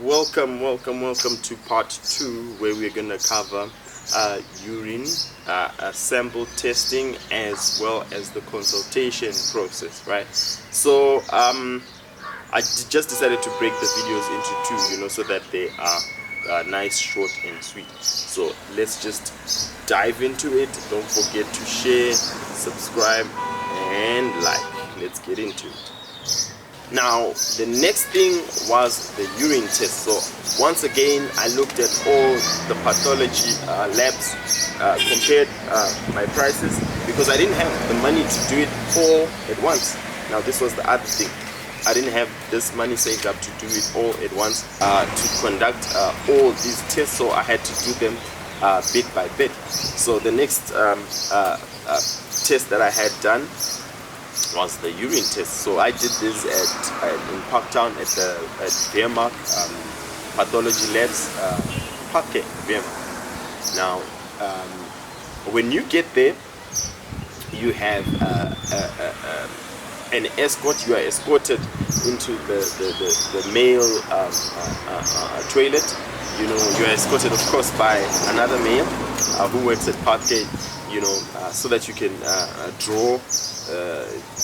Welcome to part 2, where we're gonna cover urine sample testing as well as the consultation process, right? So just decided to break the videos into two, so that they are nice, short and sweet. So let's just dive into it. Don't forget to share, subscribe and like. Let's get into it. Now, the next thing was the urine test. So once again, I looked at all the pathology labs, compared my prices, because I didn't have the money to do it all at once. Now, this was the other thing. I didn't have this money saved up to do it all at once, to conduct all these tests, so I had to do them bit by bit. So the next test that I had done was the urine test. So I did this in Parktown at Wehrmacht Pathology Labs, Parktown, Wehrmacht. Now, when you get there, you have an escort. You are escorted into the male toilet. You are escorted, of course, by another male who works at Parktown, so that you can draw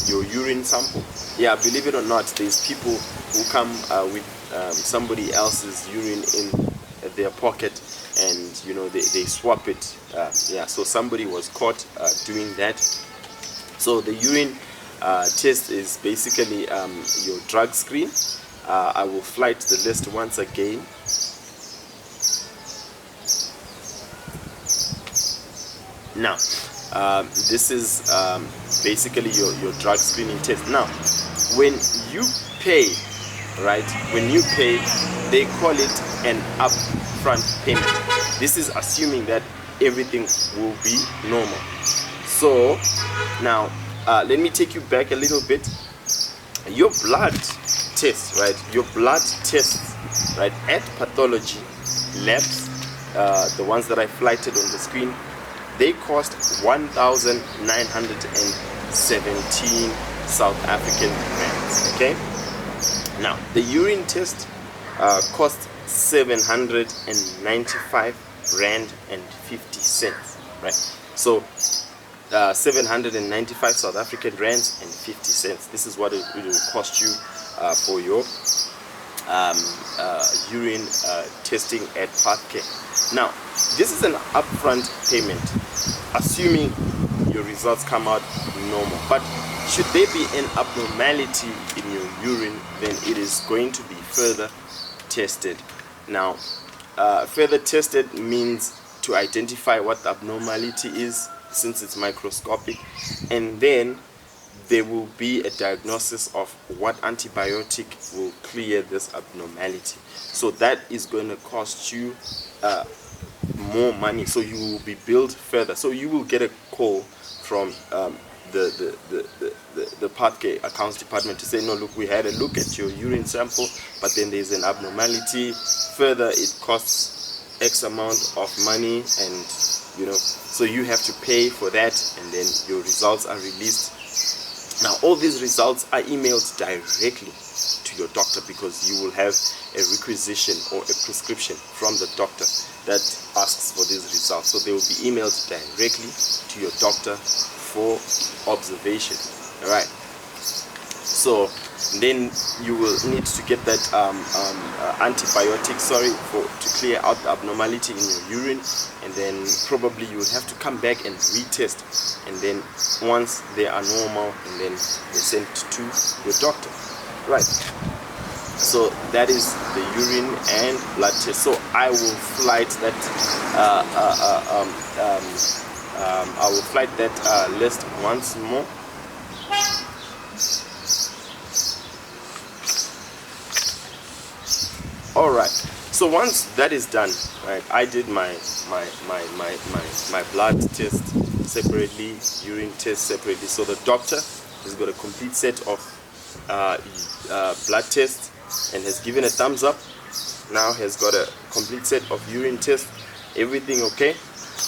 your urine sample. Yeah, believe it or not, there's people who come with somebody else's urine in their pocket, and they swap it. So somebody was caught doing that. So the urine test is basically your drug screen. I will flight the list once again. Now, this is basically your drug screening test. Now, when you pay, they call it an upfront payment. This is assuming that everything will be normal. So now, let me take you back a little bit. Your blood tests, at pathology labs, the ones that I flighted on the screen, they cost 1,917 South African rands. Okay. Now, the urine test cost 795 rand and 50 cents. Right. So 795 South African rands and 50 cents. This is what it will cost you for your urine testing at Parktown. Now, this is an upfront payment, assuming your results come out normal. But should there be an abnormality in your urine, then it is going to be further tested. Now, further tested means to identify what the abnormality is, since it's microscopic, and then there will be a diagnosis of what antibiotic will clear this abnormality. So that is going to cost you more money, so you will be billed further. So you will get a call from the Parktown accounts department to say, no, look, we had a look at your urine sample, but then there's an abnormality. Further, it costs X amount of money, and so you have to pay for that, and then your results are released. Now, all these results are emailed directly to your doctor, because you will have a requisition or a prescription from the doctor that asks for these results. So they will be emailed directly to your doctor for observation. All right. So then you will need to get that antibiotic, to clear out the abnormality in your urine, and then probably you will have to come back and retest, and then once they are normal, and then they're sent to your doctor. Right. So that is the urine and blood test. So I will flight that list once more. All right. So once that is done, right, I did my blood test separately, urine test separately. So the doctor has got a complete set of blood tests and has given a thumbs up. Now has got a complete set of urine tests. Everything okay.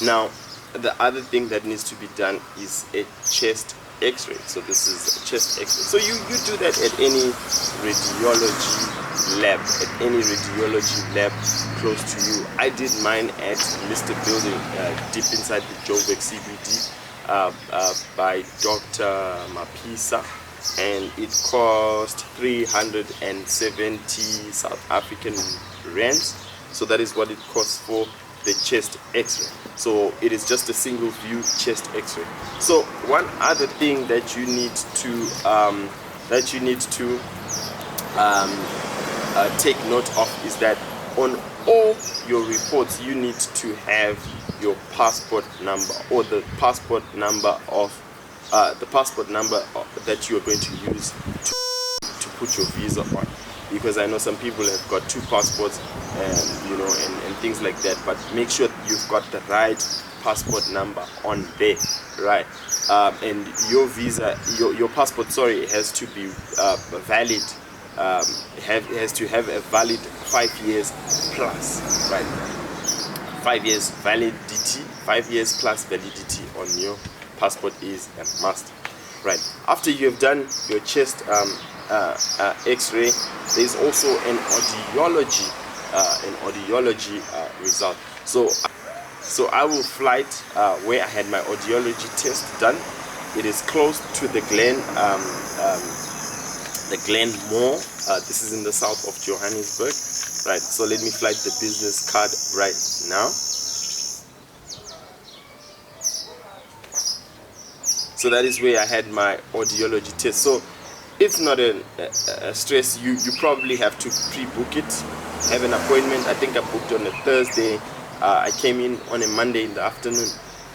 Now, the other thing that needs to be done is a chest x-ray. So this is a chest x-ray. So you do that at any radiology lab, close to you. I did mine at Mr. Building, deep inside the Joburg CBD, by Dr. Mapisa, and it cost 370 South African rands. So that is what it costs for the chest x-ray. So it is just a single view chest x-ray. So one other thing that you need to take note of is that on all your reports you need to have your passport number, or the passport number that you are going to use to put your visa on. Because I know some people have got two passports and things like that, but make sure you've got the right passport number on there, right? And your visa, your passport, has to be valid. Has to have a valid 5 years plus, right? 5 years validity, 5 years plus validity on your passport is a must, right? After you have done your chest x-ray, there's also an audiology result. So I will flight where I had my audiology test done. It is close to the Glen Mall. This is in the south of Johannesburg, right? So let me flight the business card right now. So that is where I had my audiology test. So it's not a stress. You probably have to pre-book it, have an appointment. I think I booked on a Thursday. I came in on a Monday in the afternoon.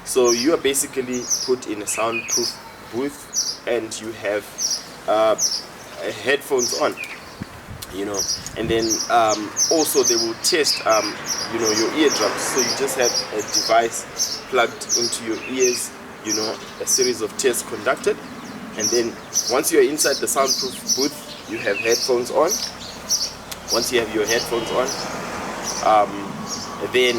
So you are basically put in a soundproof booth, and you have headphones on, and then also they will test your eardrums. So you just have a device plugged into your ears, a series of tests conducted, and then once you're inside the soundproof booth, you have headphones on. Once you have your headphones on, then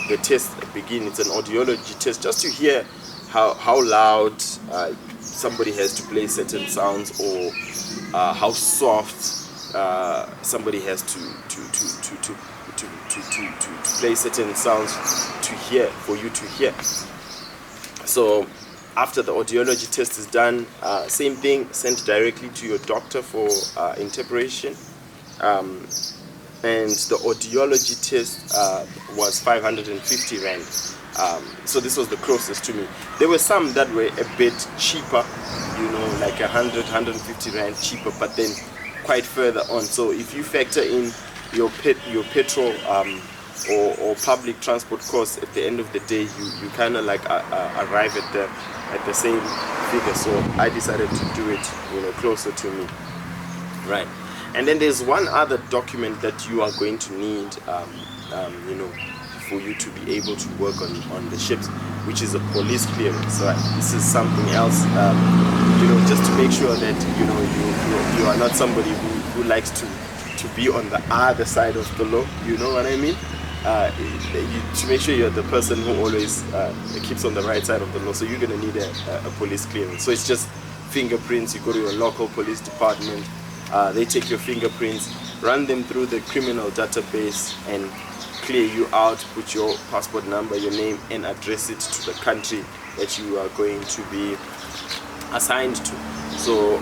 the test begins. It's an audiology test, just to hear how loud somebody has to play certain sounds, or how soft somebody has to play certain sounds for you to hear. So after the audiology test is done, same thing, sent directly to your doctor for interpretation. And the audiology test was 550 rand. So this was the closest to me. There were some that were a bit cheaper, like 150 rand cheaper, but then quite further on. So if you factor in your petrol or public transport costs, at the end of the day, you kind of like arrive at the same figure. So I decided to do it closer to me, right? And then there's one other document that you are going to need for you to be able to work on the ships, which is a police clearance. Right? This is something else, just to make sure that you are not somebody who likes to be on the other side of the law. You know what I mean? To make sure you're the person who always keeps on the right side of the law. So you're gonna need a police clearance. So it's just fingerprints. You go to your local police department. They take your fingerprints, run them through the criminal database, and clear you out, put your passport number, your name, and address it to the country that you are going to be assigned to. So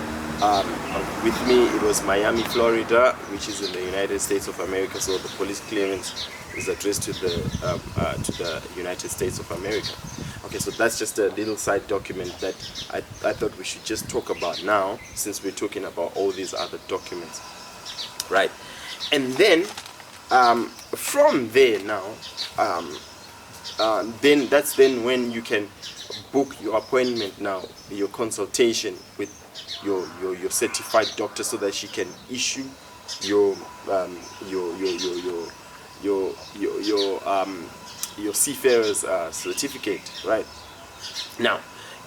with me, it was Miami, Florida, which is in the United States of America. So the police clearance is addressed to the United States of America. Okay, so that's just a little side document that I thought we should just talk about now, since we're talking about all these other documents, right? And then from there now, then that's when you can book your appointment now, your consultation with your certified doctor, so that she can issue your seafarers certificate, right? Now,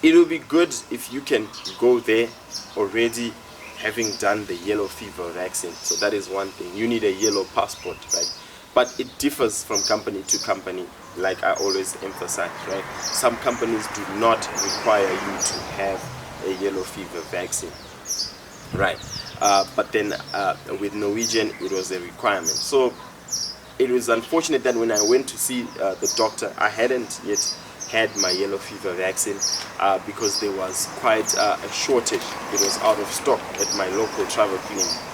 it will be good if you can go there already having done the yellow fever vaccine. So that is one thing. You need a yellow passport, right? But it differs from company to company, like I always emphasize, right? Some companies do not require you to have a yellow fever vaccine, right? But then with Norwegian, it was a requirement. So it was unfortunate that when I went to see the doctor, I hadn't yet had my yellow fever vaccine because there was quite a shortage. It was out of stock at my local travel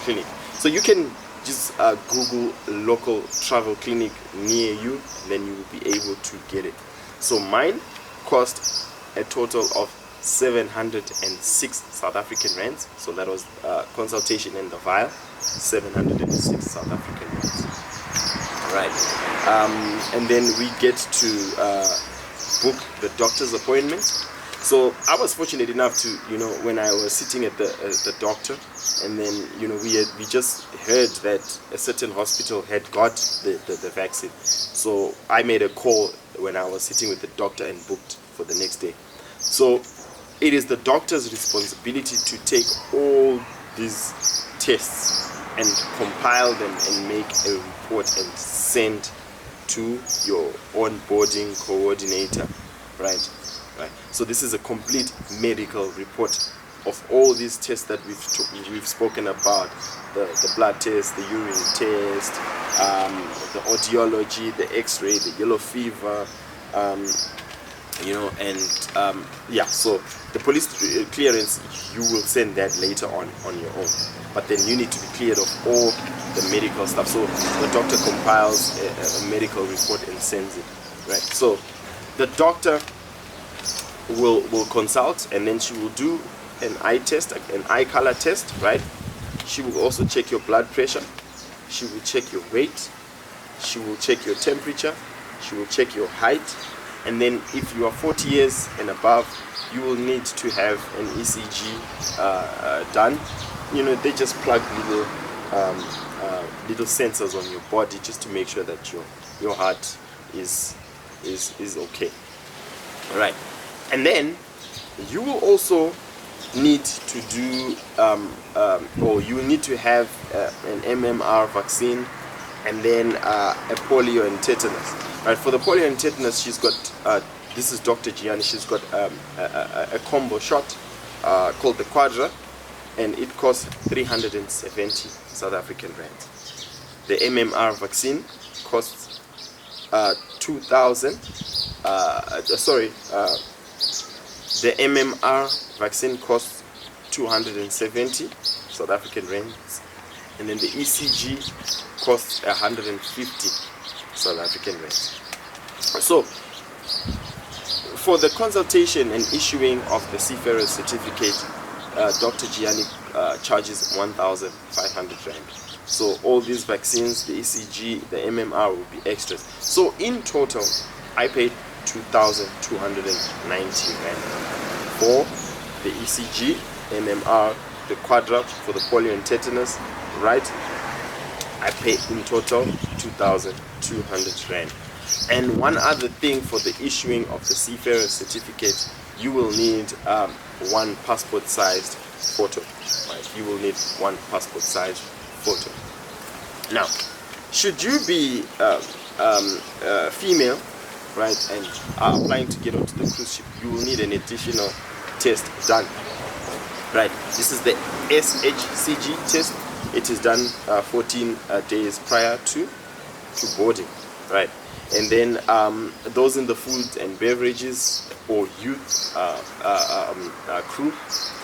clinic. So you can just Google local travel clinic near you, and then you will be able to get it. So mine cost a total of 706 South African rands. So that was consultation and the vial, 706 South African rands. Right, and then we get to book the doctor's appointment. So I was fortunate enough to, when I was sitting at the doctor, and then we just heard that a certain hospital had got the vaccine. So I made a call when I was sitting with the doctor and booked for the next day. So it is the doctor's responsibility to take all these tests and compile them and make a report and send to your onboarding coordinator, right? So this is a complete medical report of all these tests that we've spoken about: the blood test, the urine test, the audiology, the X-ray, the yellow fever, So the police clearance, you will send that later on your own. But then you need to be cleared of all the medical stuff. So the doctor compiles a medical report and sends it, right? So the doctor will consult, and then she will do an eye test, an eye color test, right? She will also check your blood pressure. She will check your weight. She will check your temperature. She will check your height. And then if you are 40 years and above, you will need to have an ECG done. They just plug little sensors on your body just to make sure that your heart is okay. All right. And then you will also need to do or you need to have an MMR vaccine, and then a polio and tetanus. Right, for the polio and tetanus, she's got this is Dr. Gianni. She's got a combo shot called the Quadra, and it costs 370 South African rands. The MMR vaccine costs 2,000. The MMR vaccine costs 270 South African rands, and then the ECG costs 150 South African rands. So for the consultation and issuing of the seafarers certificate, Dr. Gianni charges 1,500 rand. So all these vaccines, the ECG, the MMR will be extras. So in total, I paid 2,290 rand for the ECG, MMR, the Quadra for the polio and tetanus, right? I paid in total 2,200 rand. And one other thing, for the issuing of the seafarer certificate, you will need one passport sized photo, right? You will need one passport sized photo. Now, should you be female, right, and are applying to get onto the cruise ship, you will need an additional test done, right? This is the SHCG test. It is done 14 days prior to boarding, right? And then those in the food and beverages or youth crew,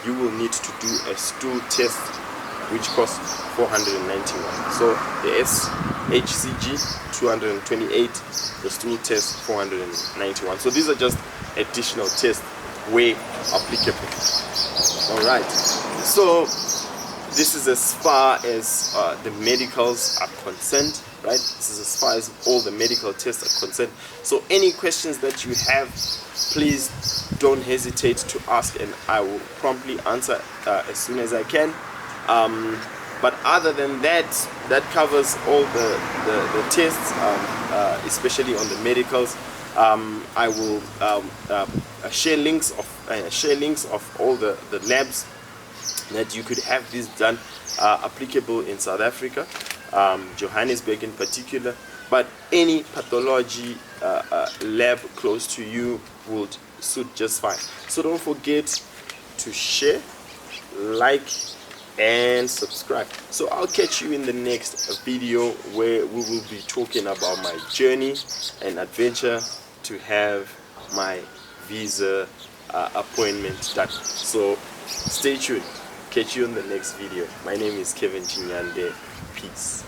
you will need to do a stool test, which costs 491. So the SHCG 228, the stool test 491. So these are just additional tests where applicable. All right. So this is as far as the medicals are concerned, right? This is as far as all the medical tests are concerned. So any questions that you have, please don't hesitate to ask, and I will promptly answer as soon as I can. But other than that, that covers all the tests, especially on the medicals. I will share links of all the labs that you could have this done, applicable in South Africa, Johannesburg in particular, but any pathology lab close to you would suit just fine. So don't forget, to share, like, and subscribe. So I'll catch you in the next video, where we will be talking about my journey and adventure to have my visa appointment done. So stay tuned. Catch you in the next video. My name is Kevin Chinyande. Peace.